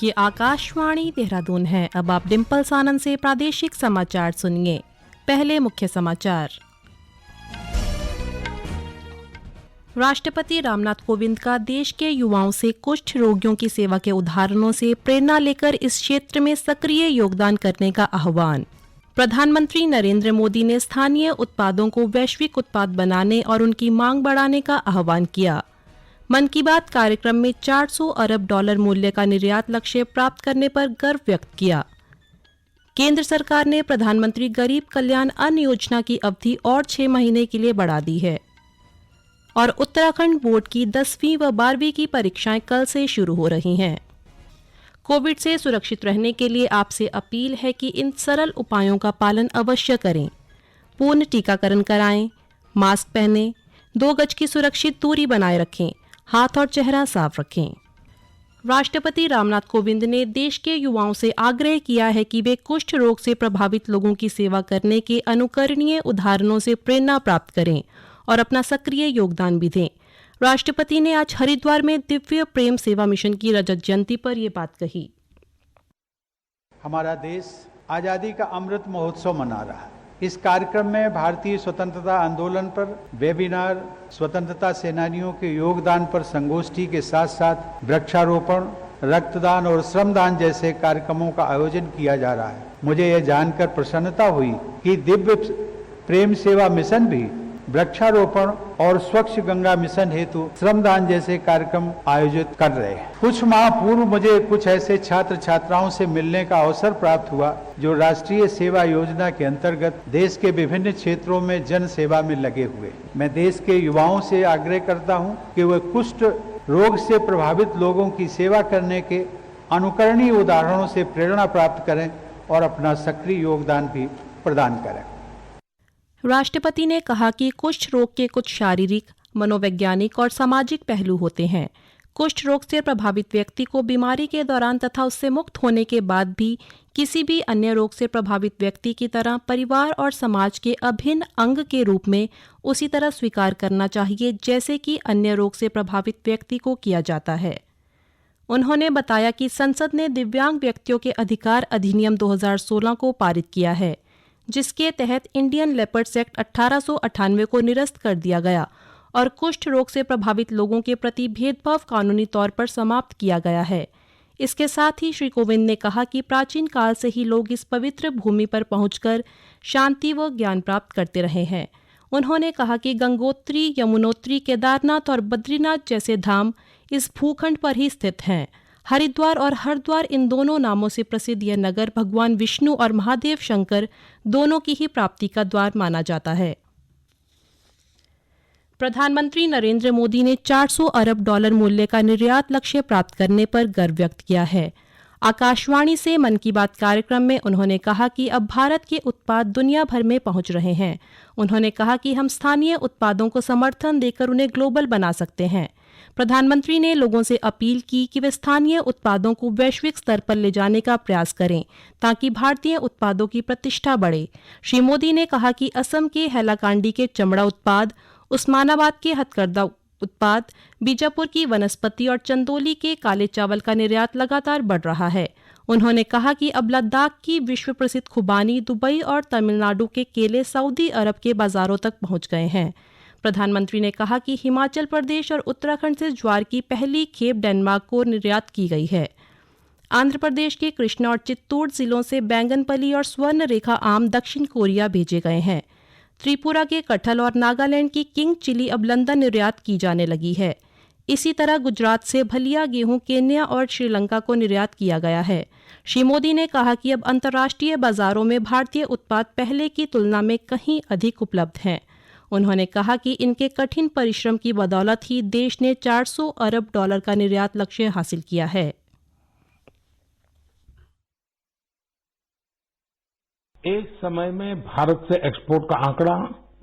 ये आकाशवाणी देहरादून है। अब आप डिम्पल्स आनंद से प्रादेशिक समाचार सुनिए। पहले मुख्य समाचार। राष्ट्रपति रामनाथ कोविंद का देश के युवाओं से कुष्ठ रोगियों की सेवा के उदाहरणों से प्रेरणा लेकर इस क्षेत्र में सक्रिय योगदान करने का आह्वान। प्रधानमंत्री नरेंद्र मोदी ने स्थानीय उत्पादों को वैश्विक उत्पाद बनाने और उनकी मांग बढ़ाने का आह्वान किया। मन की बात कार्यक्रम में 400 अरब डॉलर मूल्य का निर्यात लक्ष्य प्राप्त करने पर गर्व व्यक्त किया। केंद्र सरकार ने प्रधानमंत्री गरीब कल्याण अन्न योजना की अवधि और 6 महीने के लिए बढ़ा दी है। और उत्तराखंड बोर्ड की 10वीं व 12वीं की परीक्षाएं कल से शुरू हो रही हैं। कोविड से सुरक्षित रहने के लिए आपसे अपील है कि इन सरल उपायों का पालन अवश्य करें। पूर्ण टीकाकरण कराएं, मास्क पहनें, 2 गज की सुरक्षित दूरी बनाए रखें, हाथ और चेहरा साफ रखें। राष्ट्रपति रामनाथ कोविंद ने देश के युवाओं से आग्रह किया है कि वे कुष्ठ रोग से प्रभावित लोगों की सेवा करने के अनुकरणीय उदाहरणों से प्रेरणा प्राप्त करें और अपना सक्रिय योगदान भी दें। राष्ट्रपति ने आज हरिद्वार में दिव्य प्रेम सेवा मिशन की रजत जयंती पर ये बात कही। हमारा देश आजादी का अमृत महोत्सव मना रहा है। इस कार्यक्रम में भारतीय स्वतंत्रता आंदोलन पर वेबिनार, स्वतंत्रता सेनानियों के योगदान पर संगोष्ठी के साथ साथ वृक्षारोपण, रक्तदान और श्रमदान जैसे कार्यक्रमों का आयोजन किया जा रहा है। मुझे यह जानकर प्रसन्नता हुई कि दिव्य प्रेम सेवा मिशन भी वृक्षारोपण और स्वच्छ गंगा मिशन हेतु श्रमदान जैसे कार्यक्रम आयोजित कर रहे हैं। कुछ माह पूर्व मुझे कुछ ऐसे छात्र छात्राओं से मिलने का अवसर प्राप्त हुआ जो राष्ट्रीय सेवा योजना के अंतर्गत देश के विभिन्न क्षेत्रों में जन सेवा में लगे हुए। मैं देश के युवाओं से आग्रह करता हूं कि वे कुष्ठ रोग से प्रभावित लोगों की सेवा करने के अनुकरणीय उदाहरणों से प्रेरणा प्राप्त करें और अपना सक्रिय योगदान भी प्रदान करें। राष्ट्रपति ने कहा कि कुष्ठ रोग के कुछ शारीरिक, मनोवैज्ञानिक और सामाजिक पहलू होते हैं। कुष्ठ रोग से प्रभावित व्यक्ति को बीमारी के दौरान तथा उससे मुक्त होने के बाद भी किसी भी अन्य रोग से प्रभावित व्यक्ति की तरह परिवार और समाज के अभिन्न अंग के रूप में उसी तरह स्वीकार करना चाहिए जैसे कि अन्य रोग से प्रभावित व्यक्ति को किया जाता है। उन्होंने बताया कि संसद ने दिव्यांग व्यक्तियों के अधिकार अधिनियम 2016 को पारित किया है, जिसके तहत इंडियन लेपर्ड्स एक्ट 1898 को निरस्त कर दिया गया और कुष्ठ रोग से प्रभावित लोगों के प्रति भेदभाव कानूनी तौर पर समाप्त किया गया है। इसके साथ ही श्री कोविंद ने कहा कि प्राचीन काल से ही लोग इस पवित्र भूमि पर पहुंचकर शांति व ज्ञान प्राप्त करते रहे हैं। उन्होंने कहा कि गंगोत्री, यमुनोत्री, केदारनाथ और बद्रीनाथ जैसे धाम इस भूखंड पर ही स्थित हैं। हरिद्वार और हरद्वार इन दोनों नामों से प्रसिद्ध यह नगर भगवान विष्णु और महादेव शंकर दोनों की ही प्राप्ति का द्वार माना जाता है। प्रधानमंत्री नरेंद्र मोदी ने 400 अरब डॉलर मूल्य का निर्यात लक्ष्य प्राप्त करने पर गर्व व्यक्त किया है। आकाशवाणी से मन की बात कार्यक्रम में उन्होंने कहा कि अब भारत के उत्पाद दुनिया भर में पहुंच रहे हैं। उन्होंने कहा कि हम स्थानीय उत्पादों को समर्थन देकर उन्हें ग्लोबल बना सकते हैं। प्रधानमंत्री ने लोगों से अपील की कि वे स्थानीय उत्पादों को वैश्विक स्तर पर ले जाने का प्रयास करें ताकि भारतीय उत्पादों की प्रतिष्ठा बढ़े। श्री मोदी ने कहा कि असम के हैलाकांडी के चमड़ा उत्पाद, उस्मानाबाद के हथकरघा उत्पाद, बीजापुर की वनस्पति और चंदौली के काले चावल का निर्यात लगातार बढ़ रहा है। उन्होंने कहा कि अब लद्दाख की विश्व प्रसिद्ध खुबानी, दुबई और तमिलनाडु के केले सऊदी अरब के बाजारों तक पहुंच गए हैं। प्रधानमंत्री ने कहा कि हिमाचल प्रदेश और उत्तराखंड से ज्वार की पहली खेप डेनमार्क को निर्यात की गई है। आंध्र प्रदेश के कृष्णा और चित्तौड़ जिलों से बैंगनपली और स्वर्ण रेखा आम दक्षिण कोरिया भेजे गए हैं। त्रिपुरा के कटहल और नागालैंड की किंग चिली अब लंदन निर्यात की जाने लगी है। इसी तरह गुजरात से भलिया गेहूं केन्या और श्रीलंका को निर्यात किया गया है। श्री मोदी ने कहा कि अब अंतर्राष्ट्रीय बाजारों में भारतीय उत्पाद पहले की तुलना में कहीं अधिक उपलब्ध हैं। उन्होंने कहा कि इनके कठिन परिश्रम की बदौलत ही देश ने 400 अरब डॉलर का निर्यात लक्ष्य हासिल किया है। एक समय में भारत से एक्सपोर्ट का आंकड़ा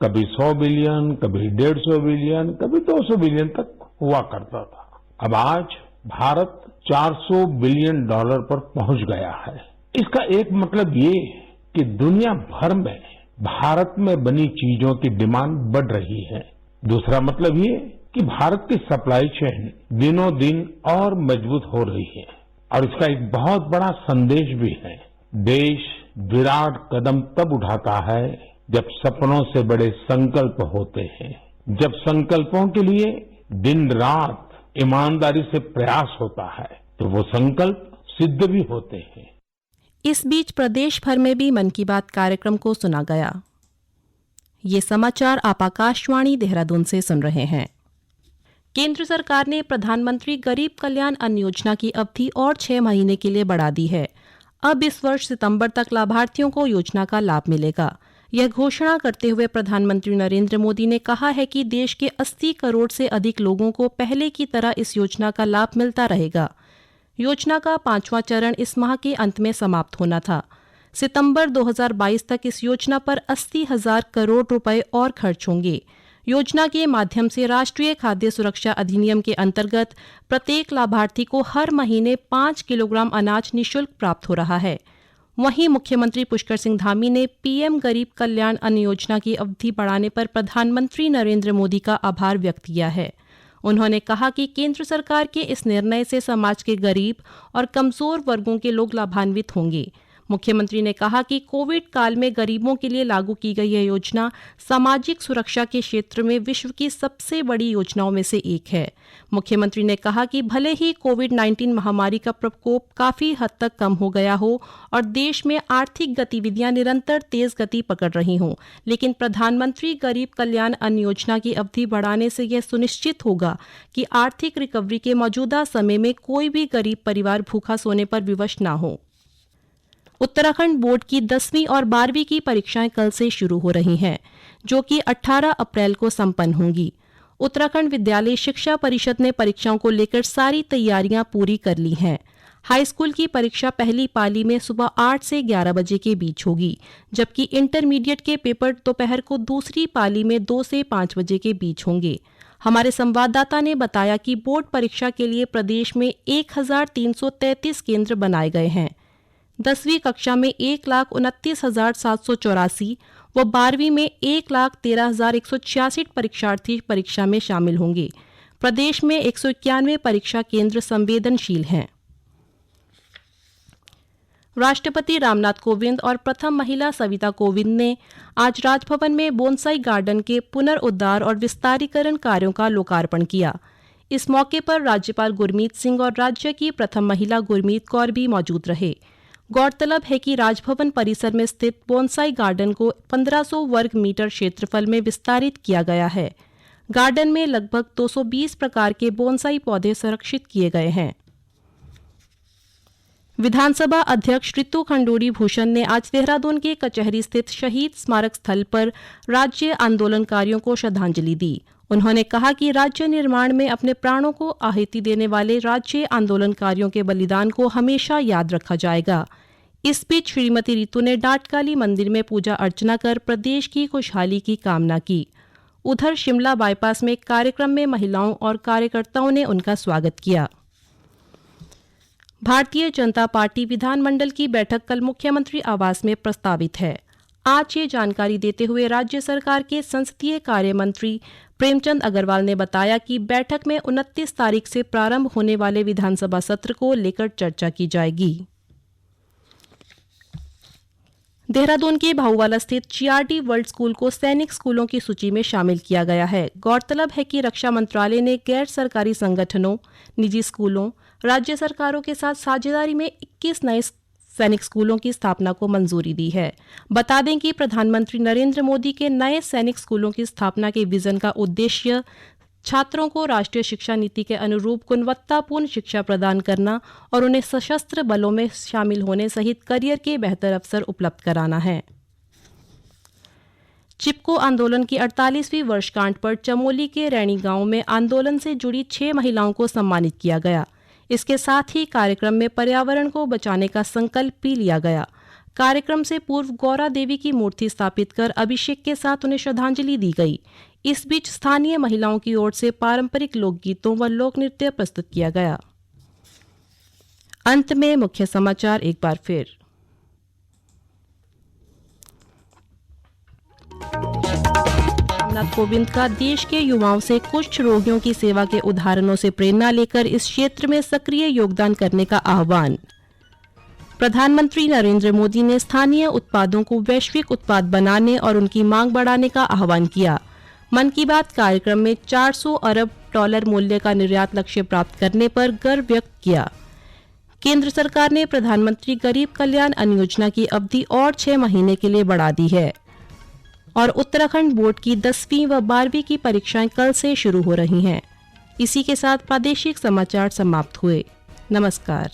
कभी 100 बिलियन, कभी 150 बिलियन, कभी 200 बिलियन तक हुआ करता था। अब आज भारत 400 बिलियन डॉलर पर पहुंच गया है। इसका एक मतलब ये कि दुनिया भर में भारत में बनी चीजों की डिमांड बढ़ रही है। दूसरा मतलब ये कि भारत की सप्लाई चेन दिनों दिन और मजबूत हो रही है। और इसका एक बहुत बड़ा संदेश भी है। देश विराट कदम तब उठाता है जब सपनों से बड़े संकल्प होते हैं, जब संकल्पों के लिए दिन रात ईमानदारी से प्रयास होता है तो वो संकल्प सिद्ध भी होते हैं। इस बीच प्रदेश भर में भी मन की बात कार्यक्रम को सुना गया। ये समाचार आप आकाशवाणी देहरादून से सुन रहे हैं। केंद्र सरकार ने प्रधानमंत्री गरीब कल्याण अन्न योजना की अवधि और 6 महीने के लिए बढ़ा दी है। अब इस वर्ष सितंबर तक लाभार्थियों को योजना का लाभ मिलेगा। यह घोषणा करते हुए प्रधानमंत्री नरेंद्र मोदी ने कहा है कि देश के 80 करोड़ से अधिक लोगों को पहले की तरह इस योजना का लाभ मिलता रहेगा। योजना का 5वां चरण इस माह के अंत में समाप्त होना था। सितंबर 2022 तक इस योजना पर 80,000 करोड़ रुपए और खर्च होंगे। योजना के माध्यम से राष्ट्रीय खाद्य सुरक्षा अधिनियम के अंतर्गत प्रत्येक लाभार्थी को हर महीने 5 किलोग्राम अनाज निःशुल्क प्राप्त हो रहा है। वहीं मुख्यमंत्री पुष्कर सिंह धामी ने पीएम गरीब कल्याण अन्न योजना की अवधि बढ़ाने पर प्रधानमंत्री नरेंद्र मोदी का आभार व्यक्त किया है। उन्होंने कहा कि केंद्र सरकार के इस निर्णय से समाज के गरीब और कमजोर वर्गों के लोग लाभान्वित होंगे। मुख्यमंत्री ने कहा कि कोविड काल में गरीबों के लिए लागू की गई यह योजना सामाजिक सुरक्षा के क्षेत्र में विश्व की सबसे बड़ी योजनाओं में से एक है। मुख्यमंत्री ने कहा कि भले ही कोविड-19 महामारी का प्रकोप काफी हद तक कम हो गया हो और देश में आर्थिक गतिविधियां निरंतर तेज गति पकड़ रही हों, लेकिन प्रधानमंत्री गरीब कल्याण अन्न योजना की अवधि बढ़ाने से यह सुनिश्चित होगा कि आर्थिक रिकवरी के मौजूदा समय में कोई भी गरीब परिवार भूखा सोने पर विवश न हो। उत्तराखंड बोर्ड की 10वीं और 12वीं की परीक्षाएं कल से शुरू हो रही हैं, जो कि 18 अप्रैल को संपन्न होंगी। उत्तराखंड विद्यालय शिक्षा परिषद ने परीक्षाओं को लेकर सारी तैयारियां पूरी कर ली हैं। हाई स्कूल की परीक्षा पहली पाली में सुबह 8 से 11 बजे के बीच होगी, जबकि इंटरमीडिएट के पेपर दोपहर को दूसरी पाली में 2 से 5 बजे के बीच होंगे। हमारे संवाददाता ने बताया कि बोर्ड परीक्षा के लिए प्रदेश में 1333 केंद्र बनाए गए हैं। 10वीं कक्षा में 1,29,784 व 12वीं में 1,13,186 परीक्षार्थी परीक्षा में शामिल होंगे। प्रदेश में 191 परीक्षा केंद्र संवेदनशील हैं। राष्ट्रपति रामनाथ कोविंद और प्रथम महिला सविता कोविंद ने आज राजभवन में बोनसाई गार्डन के पुनर्उद्धार और विस्तारीकरण कार्यों का लोकार्पण किया। इस मौके पर राज्यपाल गुरमीत सिंह और राज्य की प्रथम महिला गुरमीत कौर भी मौजूद रहे। गौरतलब है कि राजभवन परिसर में स्थित बोनसाई गार्डन को 1500 वर्ग मीटर क्षेत्रफल में विस्तारित किया गया है। गार्डन में लगभग 220 प्रकार के बोनसाई पौधे संरक्षित किए गए हैं। विधानसभा अध्यक्ष ऋतु खंडूड़ी भूषण ने आज देहरादून के कचहरी स्थित शहीद स्मारक स्थल पर राज्य आंदोलनकारियों को श्रद्धांजलि दी। उन्होंने कहा कि राज्य निर्माण में अपने प्राणों को आहुति देने वाले राज्य आंदोलनकारियों के बलिदान को हमेशा याद रखा जाएगा। इस बीच श्रीमती ऋतु ने डाटकाली मंदिर में पूजा अर्चना कर प्रदेश की खुशहाली की कामना की। उधर शिमला बाईपास में एक कार्यक्रम में महिलाओं और कार्यकर्ताओं ने उनका स्वागत किया। भारतीय जनता पार्टी विधानमंडल की बैठक कल मुख्यमंत्री आवास में प्रस्तावित है। आज ये जानकारी देते हुए राज्य सरकार के संसदीय कार्य मंत्री प्रेमचंद अग्रवाल ने बताया कि बैठक में 29 तारीख से प्रारंभ होने वाले विधानसभा सत्र को लेकर चर्चा की जाएगी। देहरादून के भाऊवाला स्थित जीआरडी वर्ल्ड स्कूल को सैनिक स्कूलों की सूची में शामिल किया गया है। गौरतलब है कि रक्षा मंत्रालय ने गैर सरकारी संगठनों, निजी स्कूलों, राज्य सरकारों के साथ साझेदारी में 21 नए सैनिक स्कूलों की स्थापना को मंजूरी दी है। बता दें कि प्रधानमंत्री नरेंद्र मोदी के नए सैनिक स्कूलों की स्थापना के विजन का उद्देश्य छात्रों को राष्ट्रीय शिक्षा नीति के अनुरूप गुणवत्तापूर्ण शिक्षा प्रदान करना और उन्हें सशस्त्र बलों में शामिल होने सहित करियर के बेहतर अवसर उपलब्ध कराना है। चिपको आंदोलन की 48वीं वर्षगांठ पर चमोली के रैणी गांव में आंदोलन से जुड़ी 6 महिलाओं को सम्मानित किया गया। इसके साथ ही कार्यक्रम में पर्यावरण को बचाने का संकल्प भी लिया गया। कार्यक्रम से पूर्व गौरा देवी की मूर्ति स्थापित कर अभिषेक के साथ उन्हें श्रद्धांजलि दी गई। इस बीच स्थानीय महिलाओं की ओर से पारंपरिक लोकगीतों व लोक नृत्य प्रस्तुत किया गया। अंत में मुख्य समाचार एक बार फिर। रामनाथ कोविंद का देश के युवाओं से कुष्ठ रोगियों की सेवा के उदाहरणों से प्रेरणा लेकर इस क्षेत्र में सक्रिय योगदान करने का आह्वान। प्रधानमंत्री नरेंद्र मोदी ने स्थानीय उत्पादों को वैश्विक उत्पाद बनाने और उनकी मांग बढ़ाने का आह्वान किया। मन की बात कार्यक्रम में 400 अरब डॉलर मूल्य का निर्यात लक्ष्य प्राप्त करने पर गर्व व्यक्त किया। केंद्र सरकार ने प्रधानमंत्री गरीब कल्याण अन्न योजना की अवधि और 6 महीने के लिए बढ़ा दी है और उत्तराखंड बोर्ड की 10वीं व 12वीं की परीक्षाएं कल से शुरू हो रही हैं। इसी के साथ प्रादेशिक समाचार समाप्त हुए। नमस्कार।